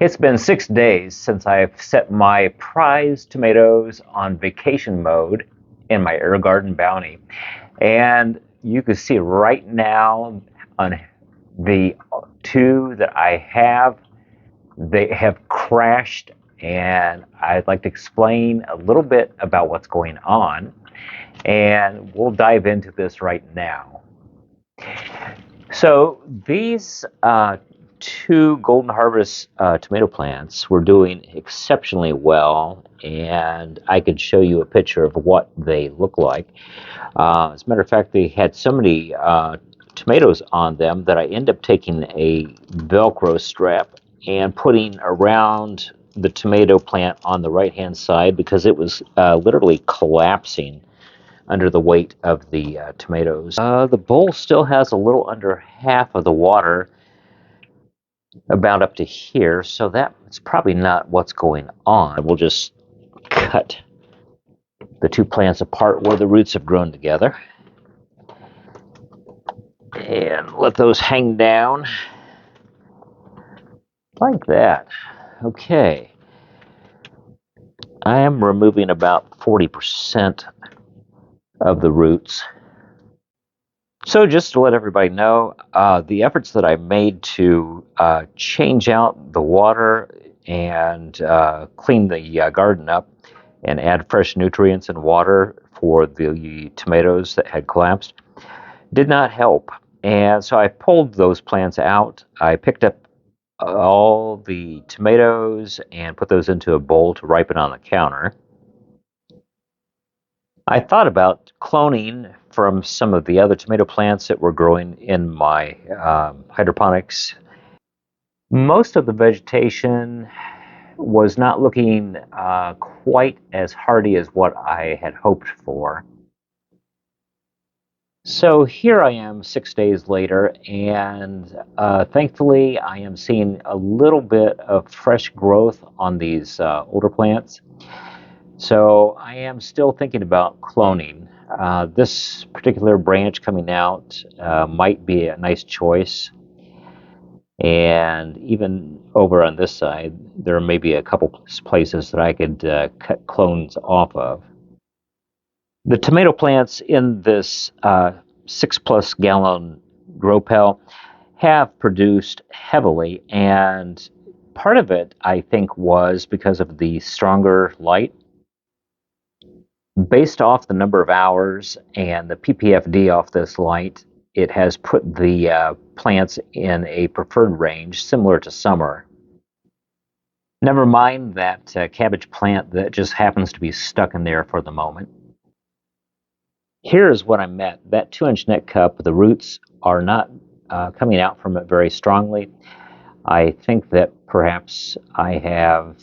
It's been 6 days since I've set my prized tomatoes on vacation mode in my AeroGarden bounty. And you can see right now on the two that I have, they have crashed. And I'd like to explain a little bit about what's going on. And we'll dive into this right now. So these two Golden Harvest tomato plants were doing exceptionally well, and I could show you a picture of what they look like. As a matter of fact, they had so many tomatoes on them that I ended up taking a Velcro strap and putting around the tomato plant on the right-hand side because it was literally collapsing under the weight of the tomatoes. The bowl still has a little under half of the water, about up to here, so that's probably not what's going on. We'll just cut the two plants apart where the roots have grown together and let those hang down like that. Okay. I am removing about 40% of the roots. So just to let everybody know, the efforts that I made to change out the water and clean the garden up and add fresh nutrients and water for the tomatoes that had collapsed did not help. And so I pulled those plants out. I picked up all the tomatoes and put those into a bowl to ripen on the counter. I thought about cloning from some of the other tomato plants that were growing in my hydroponics. Most of the vegetation was not looking quite as hardy as what I had hoped for. So here I am 6 days later, and thankfully I am seeing a little bit of fresh growth on these older plants. So I am still thinking about cloning. This particular branch coming out might be a nice choice. And even over on this side, there may be a couple places that I could cut clones off of. The tomato plants in this 6+ gallon grow pail have produced heavily, and part of it I think was because of the stronger light. Based off the number of hours and the ppfd off this light, it has put the plants in a preferred range similar to summer. Never mind that cabbage plant that just happens to be stuck in there for the moment. Here's what I meant. That 2-inch net cup, the roots are not coming out from it very strongly. I think that perhaps I have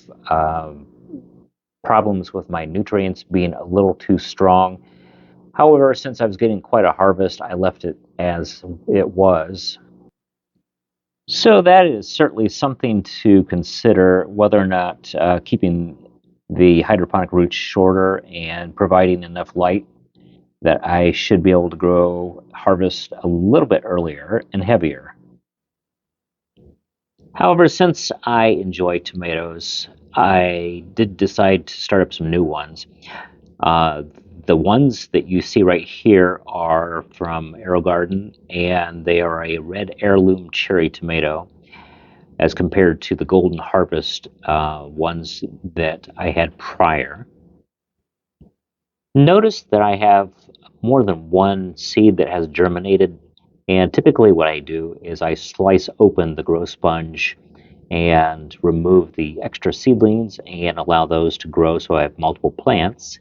problems with my nutrients being a little too strong. However, since I was getting quite a harvest, I left it as it was. So that is certainly something to consider, whether or not keeping the hydroponic roots shorter and providing enough light that I should be able to harvest a little bit earlier and heavier. However, since I enjoy tomatoes, I did decide to start up some new ones. The ones that you see right here are from AeroGarden, and they are a red heirloom cherry tomato as compared to the Golden Harvest ones that I had prior. Notice that I have more than one seed that has germinated, and typically what I do is I slice open the grow sponge and remove the extra seedlings and allow those to grow so I have multiple plants.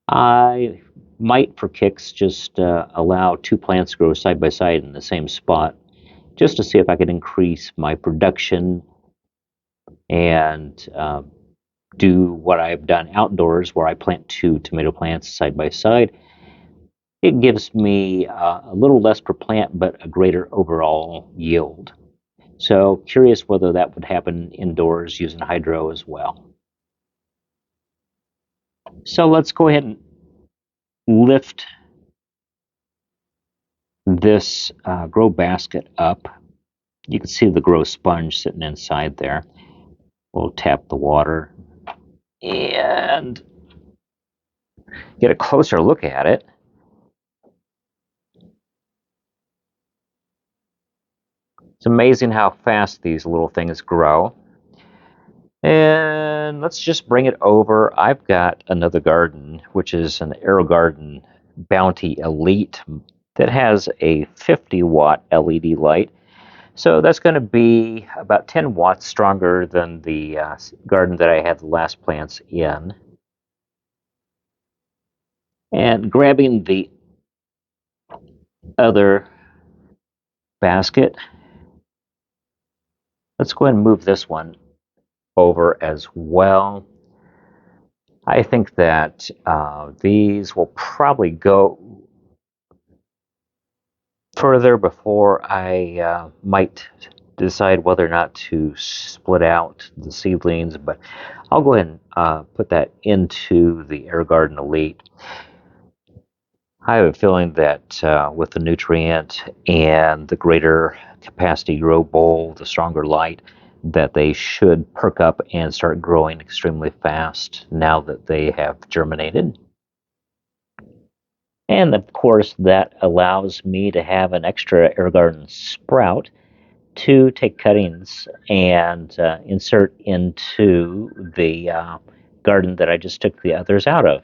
I might, for kicks, just allow 2 plants to grow side by side in the same spot just to see if I could increase my production and do what I've done outdoors where I plant 2 tomato plants side by side. It gives me a little less per plant, but a greater overall yield. So curious whether that would happen indoors using hydro as well. So let's go ahead and lift this grow basket up You can see the grow sponge sitting inside there. We'll tap the water and get a closer look at it. It's amazing how fast these little things grow. And let's just bring it over. I've got another garden, which is an AeroGarden Bounty Elite that has a 50-watt LED light. So that's going to be about 10 watts stronger than the garden that I had the last plants in. And grabbing the other basket, let's go ahead and move this one over as well. I think that these will probably go further before I might decide whether or not to split out the seedlings, but I'll go ahead and put that into the AeroGarden Elite. I have a feeling that with the nutrient and the greater capacity grow bowl, the stronger light, that they should perk up and start growing extremely fast now that they have germinated. And of course, that allows me to have an extra AeroGarden sprout to take cuttings and insert into the garden that I just took the others out of.